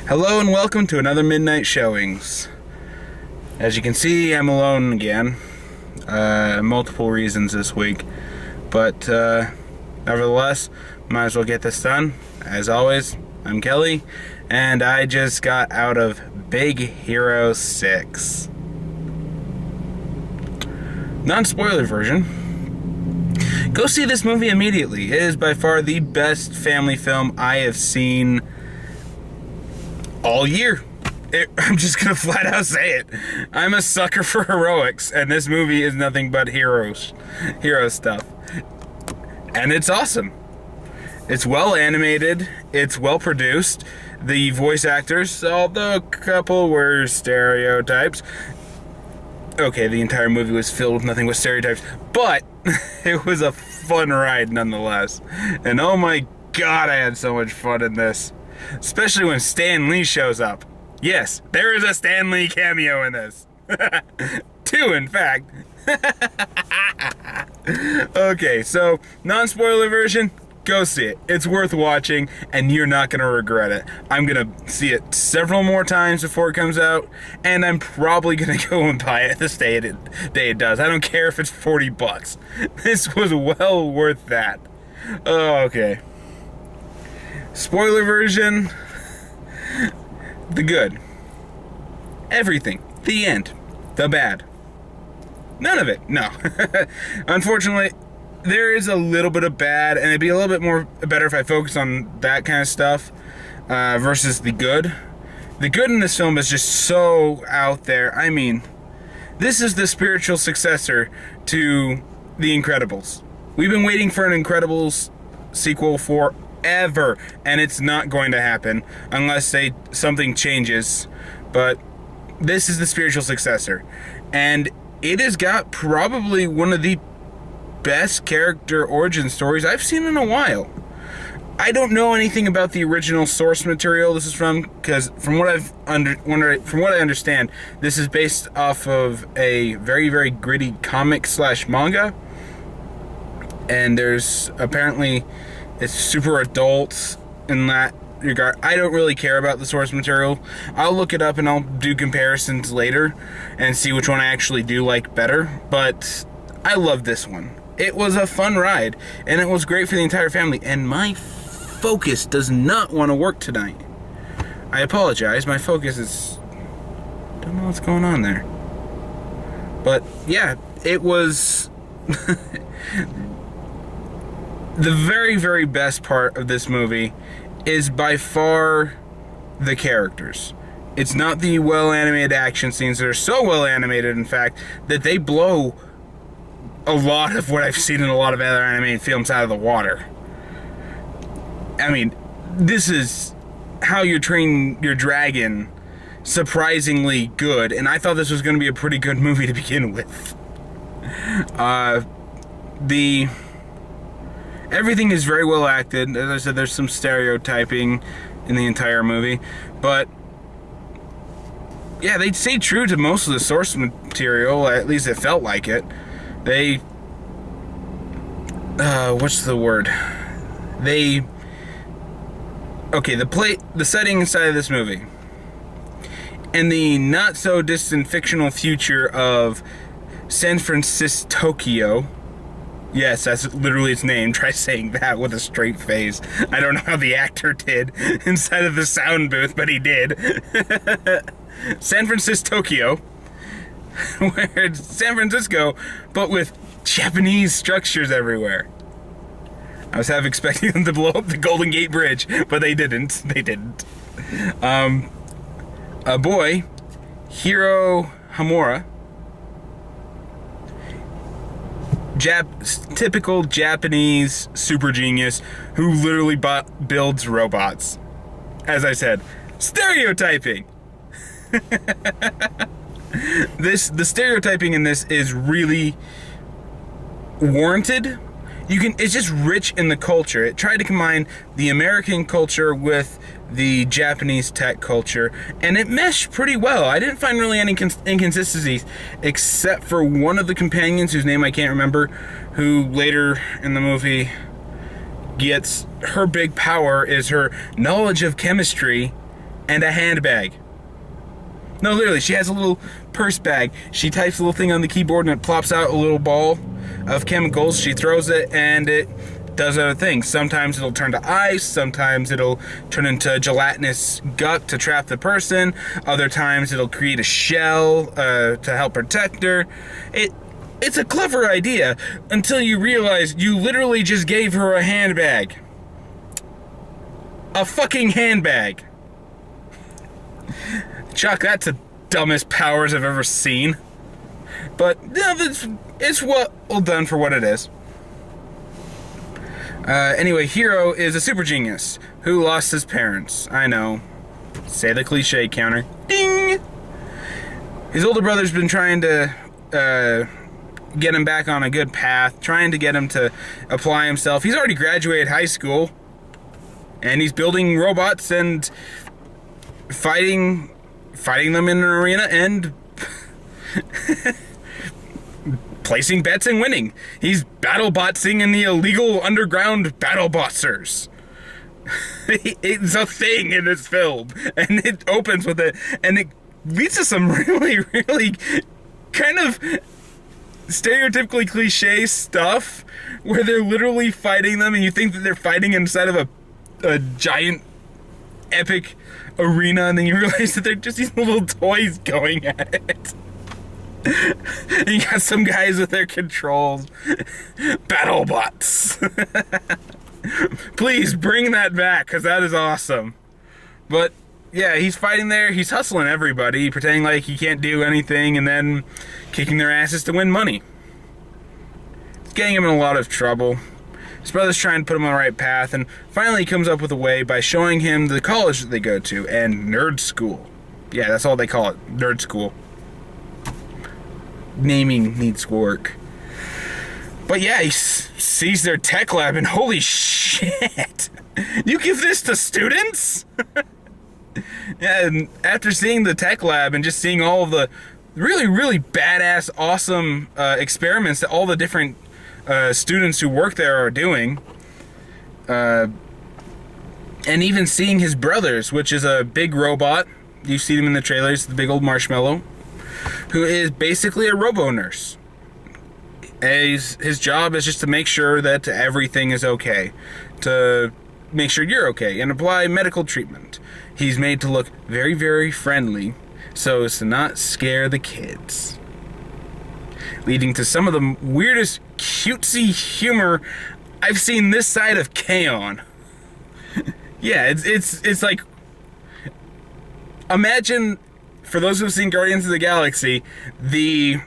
Hello and welcome to another Midnight Showings. As you can see, I'm alone again. Multiple reasons this week. But nevertheless, might as well get this done. As always, I'm Kelly, and I just got out of Big Hero 6. Non-spoiler version. Go see this movie immediately. It is by far the best family film I have seen all year. I'm just gonna flat out say it. I'm a sucker for heroics, and this movie is nothing but hero stuff. And it's awesome. It's well animated, it's well produced. The voice actors, although a couple were stereotypes. Okay, the entire movie was filled with nothing but stereotypes, but it was a fun ride nonetheless. And oh my god, I had so much fun in this. Especially when Stan Lee shows up. Yes, there is a Stan Lee cameo in this. 2, in fact. Okay, so, non-spoiler version, go see it. It's worth watching, and you're not going to regret it. I'm going to see it several more times before it comes out, and I'm probably going to go and buy it the day it does. I don't care if it's $40. This was well worth that. Okay. Spoiler version, the good, everything, the end, the bad, none of it, no. Unfortunately, there is a little bit of bad, and it'd be a little bit more better if I focus on that kind of stuff versus the good. The good in this film is just so out there. I mean, this is the spiritual successor to The Incredibles. We've been waiting for an Incredibles sequel forever, and it's not going to happen unless something changes. But this is the spiritual successor, and it has got probably one of the best character origin stories I've seen in a while. I don't know anything about the original source material this is from, because from what I understand, this is based off of a very, very gritty comic / manga, and there's apparently it's super adult in that regard. I don't really care about the source material. I'll look it up and I'll do comparisons later and see which one I actually do like better. But I love this one. It was a fun ride, and it was great for the entire family. And my focus does not want to work tonight. I apologize. My focus is... don't know what's going on there. But yeah, it was... The very, very best part of this movie is by far the characters. It's not the well-animated action scenes that are so well-animated, in fact, that they blow a lot of what I've seen in a lot of other animated films out of the water. I mean, this is How You Train Your Dragon, surprisingly good, and I thought this was going to be a pretty good movie to begin with. Everything is very well acted. As I said, there's some stereotyping in the entire movie. But, yeah, they stay true to most of the source material. At least it felt like it. They... what's the word? Okay, the setting inside of this movie. And the not-so-distant fictional future of San Francisco, Tokyo. Yes, that's literally its name. Try saying that with a straight face. I don't know how the actor did inside of the sound booth, but he did. San Francisco, Tokyo. Where it's San Francisco, but with Japanese structures everywhere. I was half expecting them to blow up the Golden Gate Bridge, but they didn't. They didn't. A boy, Hiro Hamura, typical Japanese super genius who literally builds robots. As I said, stereotyping. The stereotyping in this is really warranted. It's just rich in the culture. It tried to combine the American culture with the Japanese tech culture, and it meshed pretty well. I didn't find really any inconsistencies, except for one of the companions, whose name I can't remember, who later in the movie gets her big power is her knowledge of chemistry and a handbag. No, literally, she has a little purse bag. She types a little thing on the keyboard and it plops out a little ball of chemicals. She throws it and it does other things. Sometimes it'll turn to ice. Sometimes it'll turn into gelatinous gut to trap the person. Other times it'll create a shell to help protect her. It's a clever idea until you realize you literally just gave her a handbag. A fucking handbag. Chuck, that's the dumbest powers I've ever seen. But no, it's well done for what it is. Anyway, Hiro is a super genius who lost his parents. I know. Say the cliche counter. Ding! His older brother's been trying to get him back on a good path, trying to get him to apply himself. He's already graduated high school, and he's building robots and fighting them in an arena and placing bets and winning. He's battlebotsing in the illegal underground battlebotsers. It's a thing in this film, and it opens with it, and it leads to some really, really kind of stereotypically cliche stuff where they're literally fighting them, and you think that they're fighting inside of a giant epic arena, and then you realize that they're just these little toys going at it. And you got some guys with their controls. BattleBots. Please bring that back, because that is awesome. But yeah, he's fighting there. He's hustling everybody, pretending like he can't do anything, and then kicking their asses to win money. It's getting him in a lot of trouble. His brother's trying to put him on the right path, and finally he comes up with a way by showing him the college that they go to, and nerd school. Yeah, that's all they call it, nerd school. Naming needs work. But yeah, he sees their tech lab, and holy shit! You give this to students? Yeah, and after seeing the tech lab and just seeing all of the really, really badass, awesome experiments that all the different students who work there are doing, and even seeing his brothers, which is a big robot, you see him in the trailers, the big old marshmallow, who is basically a robo-nurse. His job is just to make sure that everything is okay, to make sure you're okay, and apply medical treatment. He's made to look very, very friendly, so as to not scare the kids, leading to some of the weirdest cutesy humor I've seen this side of K-On! Yeah, it's like, imagine, for those who've seen Guardians of the Galaxy, the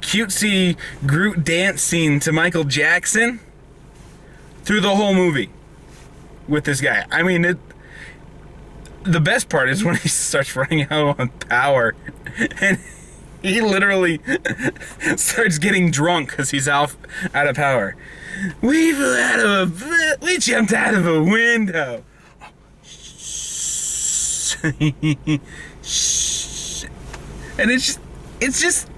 cutesy Groot dance scene to Michael Jackson through the whole movie with this guy. I mean, the best part is when he starts running out on power, and he literally starts getting drunk because he's out of power. We jumped out of a window. And it's just,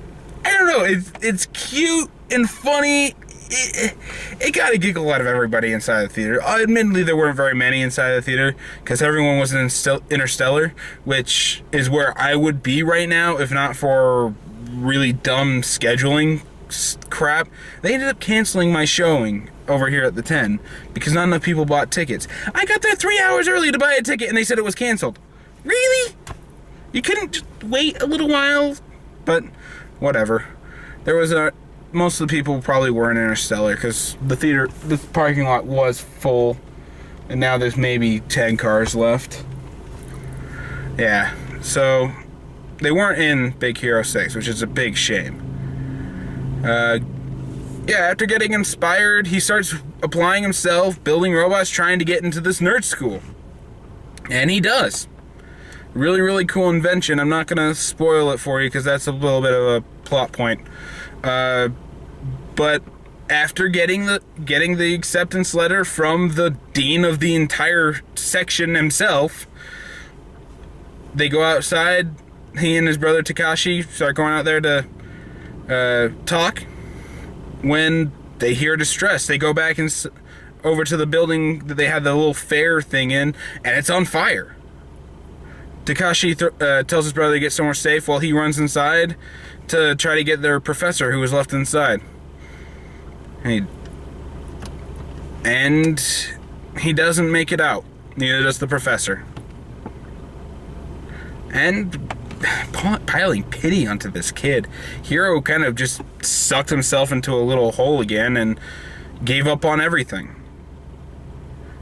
I don't know, it's cute and funny. It got a giggle out of everybody inside the theater. Admittedly, there weren't very many inside the theater because everyone was in Interstellar, which is where I would be right now if not for really dumb scheduling crap. They ended up canceling my showing over here at the 10 because not enough people bought tickets. I got there 3 hours early to buy a ticket and they said it was canceled. Really? You couldn't just wait a little while? But whatever. There was most of the people probably were in Interstellar because the parking lot was full, and now there's maybe 10 cars left. Yeah, so they weren't in Big Hero 6, which is a big shame. Yeah, after getting inspired, he starts applying himself, building robots, trying to get into this nerd school. And he does. Really, really cool invention. I'm not going to spoil it for you because that's a little bit of a plot point. But after getting the acceptance letter from the dean of the entire section himself, they go outside. He and his brother Takashi start going out there to talk. When they hear distress, they go back and over to the building that they had the little fair thing in, and it's on fire. Takashi tells his brother to get somewhere safe while he runs inside to try to get their professor who was left inside. And he doesn't make it out. Neither does the professor. And piling pity onto this kid, Hiro kind of just sucked himself into a little hole again and gave up on everything.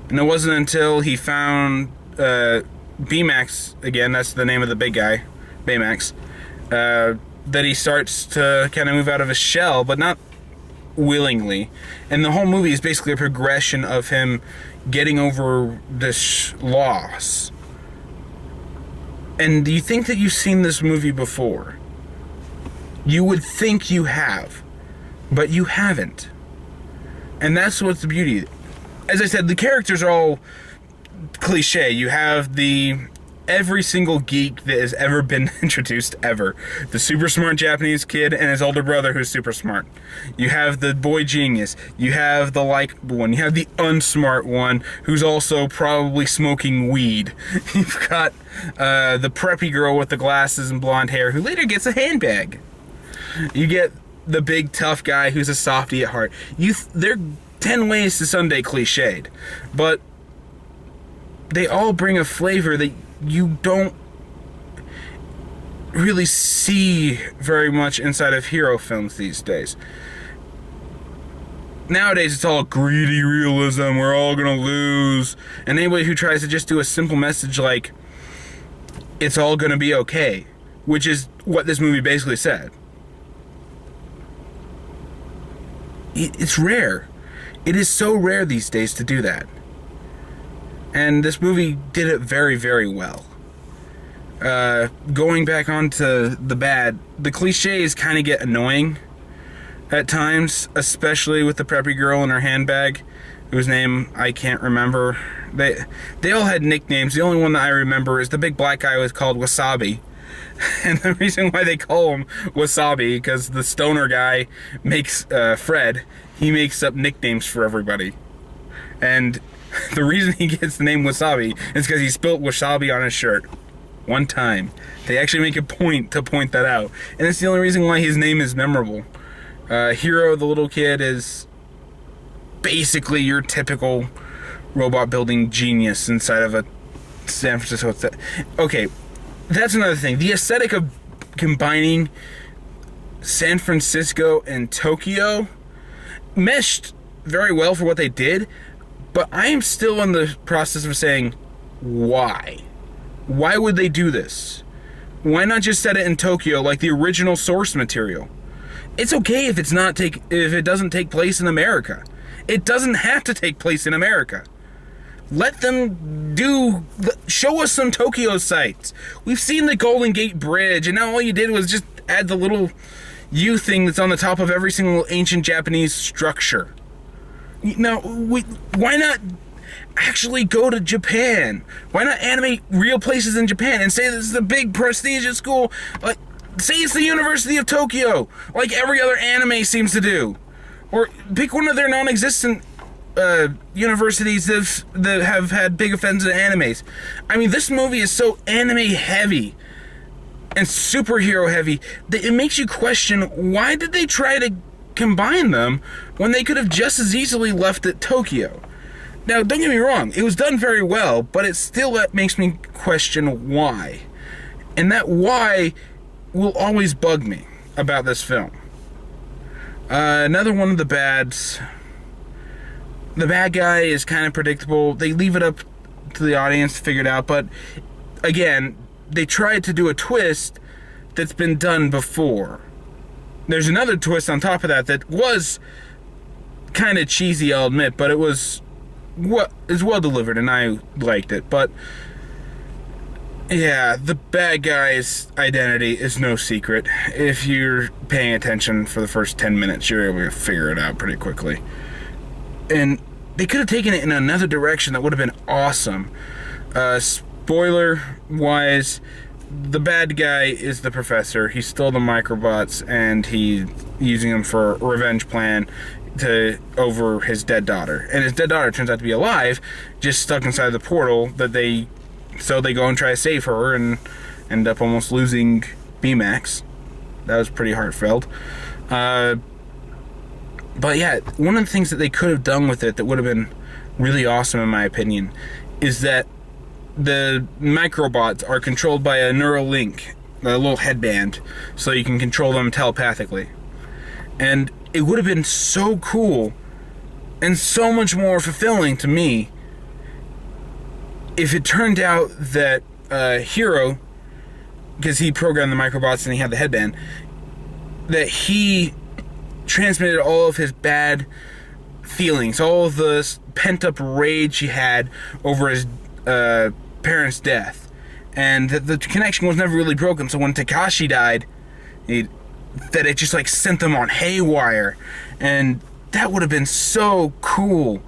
And it wasn't until he found Baymax, again, that's the name of the big guy, Baymax, that he starts to kind of move out of his shell, but not willingly. And the whole movie is basically a progression of him getting over this loss. And do you think that you've seen this movie before? You would think you have, but you haven't. And that's what's the beauty. As I said, the characters are all cliche. You have every single geek that has ever been introduced ever. The super smart Japanese kid and his older brother who's super smart. You have the boy genius. You have the likable one. You have the unsmart one who's also probably smoking weed. You've got the preppy girl with the glasses and blonde hair who later gets a handbag. You get the big tough guy who's a softie at heart. They're 10 ways to Sunday cliched, but they all bring a flavor that you don't really see very much inside of hero films these days. Nowadays, it's all greedy realism, we're all gonna lose. And anybody who tries to just do a simple message like, it's all gonna be okay, which is what this movie basically said. It's rare. It is so rare these days to do that. And this movie did it very, very well. Going back onto the bad, the cliches kind of get annoying at times, especially with the preppy girl in her handbag, whose name I can't remember. They all had nicknames. The only one that I remember is the big black guy was called Wasabi. And the reason why they call him Wasabi, because the stoner guy makes, Fred, he makes up nicknames for everybody. And the reason he gets the name Wasabi is because he spilled wasabi on his shirt. One time. They actually make a point to point that out. And it's the only reason why his name is memorable. Hiro, the little kid, is basically your typical robot building genius inside of a San Francisco. Okay, that's another thing. The aesthetic of combining San Francisco and Tokyo meshed very well for what they did, but I am still in the process of saying, why? Why would they do this? Why not just set it in Tokyo like the original source material? It's okay if it doesn't take place in America. It doesn't have to take place in America. Let them show us some Tokyo sites. We've seen the Golden Gate Bridge, and now all you did was just add the little U thing that's on the top of every single ancient Japanese structure. Now, why not actually go to Japan? Why not animate real places in Japan and say this is a big prestigious school? Like, say it's the University of Tokyo, like every other anime seems to do. Or pick one of their non-existent universities that have had big offensive animes. I mean, this movie is so anime heavy and superhero heavy that it makes you question, why did they try to combine them when they could have just as easily left it Tokyo? Now, don't get me wrong, it was done very well, but it still makes me question why. And that why will always bug me about this film. Another one of the bads. The bad guy is kind of predictable. They leave it up to the audience to figure it out, but again, they tried to do a twist that's been done before. There's another twist on top of that was kind of cheesy, I'll admit, but it was well delivered, and I liked it. But yeah, the bad guy's identity is no secret. If you're paying attention for the first 10 minutes, you're able to figure it out pretty quickly. And they could have taken it in another direction that would have been awesome. Spoiler-wise, the bad guy is the professor. He stole the microbots, and he's using them for a revenge plan over his dead daughter. And his dead daughter turns out to be alive, just stuck inside the portal that they So they go and try to save her and end up almost losing Baymax. That was pretty heartfelt. But yeah, one of the things that they could have done with it that would have been really awesome, in my opinion, is that the microbots are controlled by a neural link, a little headband, so you can control them telepathically. And it would have been so cool and so much more fulfilling to me if it turned out that Hero, because he programmed the microbots and he had the headband, that he transmitted all of his bad feelings, all of the pent-up rage he had over his parents' death, and that the connection was never really broken. So when Takashi died, that it just like sent them on haywire, and that would have been so cool.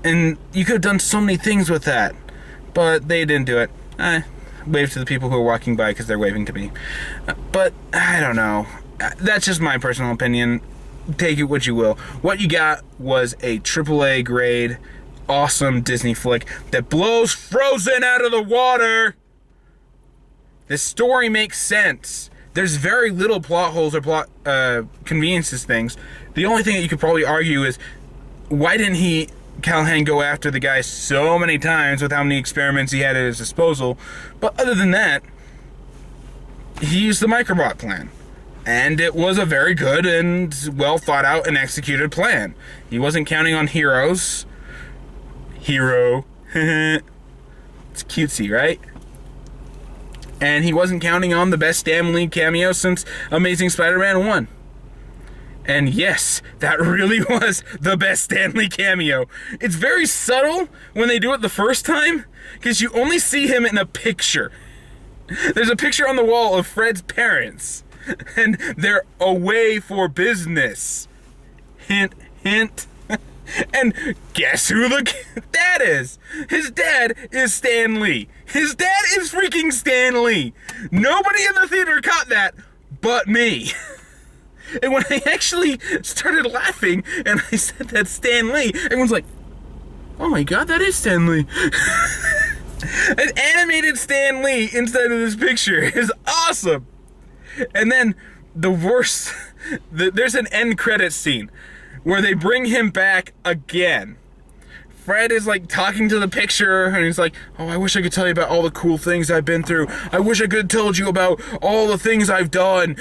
And you could have done so many things with that, but they didn't do it. Wave to the people who are walking by because they're waving to me. But I don't know. That's just my personal opinion. Take it what you will. What you got was a AAA grade, awesome Disney flick that blows Frozen out of the water. The story makes sense. There's very little plot holes or plot conveniences things. The only thing that you could probably argue is, why didn't Callahan go after the guy so many times with how many experiments he had at his disposal? But other than that, he used the microbot plan. And it was a very good and well thought out and executed plan. He wasn't counting on heroes. Hero. It's cutesy, right? And he wasn't counting on the best Stan Lee cameo since Amazing Spider-Man 1. And yes, that really was the best Stan Lee cameo. It's very subtle when they do it the first time, because you only see him in a picture. There's a picture on the wall of Fred's parents, and they're away for business. Hint, hint. And guess who the dad is? His dad is Stan Lee. His dad is freaking Stan Lee. Nobody in the theater caught that but me. And when I actually started laughing and I said that's Stan Lee, everyone's like, oh my god, that is Stan Lee. An animated Stan Lee inside of this picture is awesome. And then the worst, there's an end credits scene where they bring him back again. Fred is like talking to the picture and he's like, oh, I wish I could tell you about all the cool things I've been through. I wish I could have told you about all the things I've done.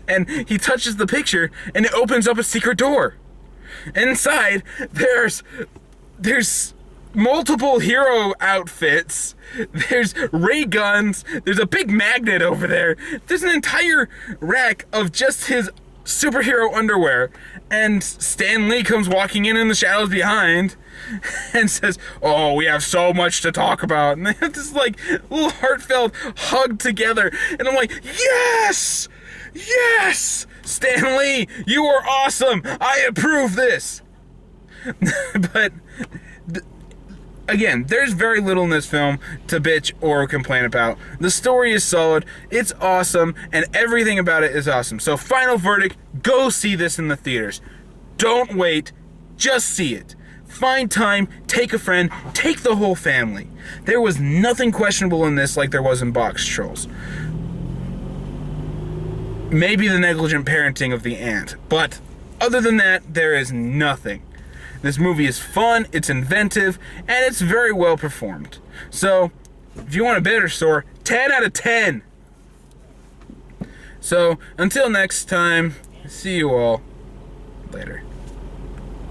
And he touches the picture and it opens up a secret door. Inside, there's multiple hero outfits. There's ray guns. There's a big magnet over there. There's an entire rack of just his superhero underwear, and Stan Lee comes walking in the shadows behind and says, oh, we have so much to talk about, and they have this like little heartfelt hug together, and I'm like, yes, Stan Lee, you are awesome, I approve this. But again, there's very little in this film to bitch or complain about. The story is solid, it's awesome, and everything about it is awesome. So final verdict, go see this in the theaters. Don't wait, just see it. Find time, take a friend, take the whole family. There was nothing questionable in this like there was in Box Trolls. Maybe the negligent parenting of the aunt, but other than that, there is nothing. This movie is fun, it's inventive, and it's very well performed. So, if you want a better score, 10 out of 10. So, until next time, see you all later.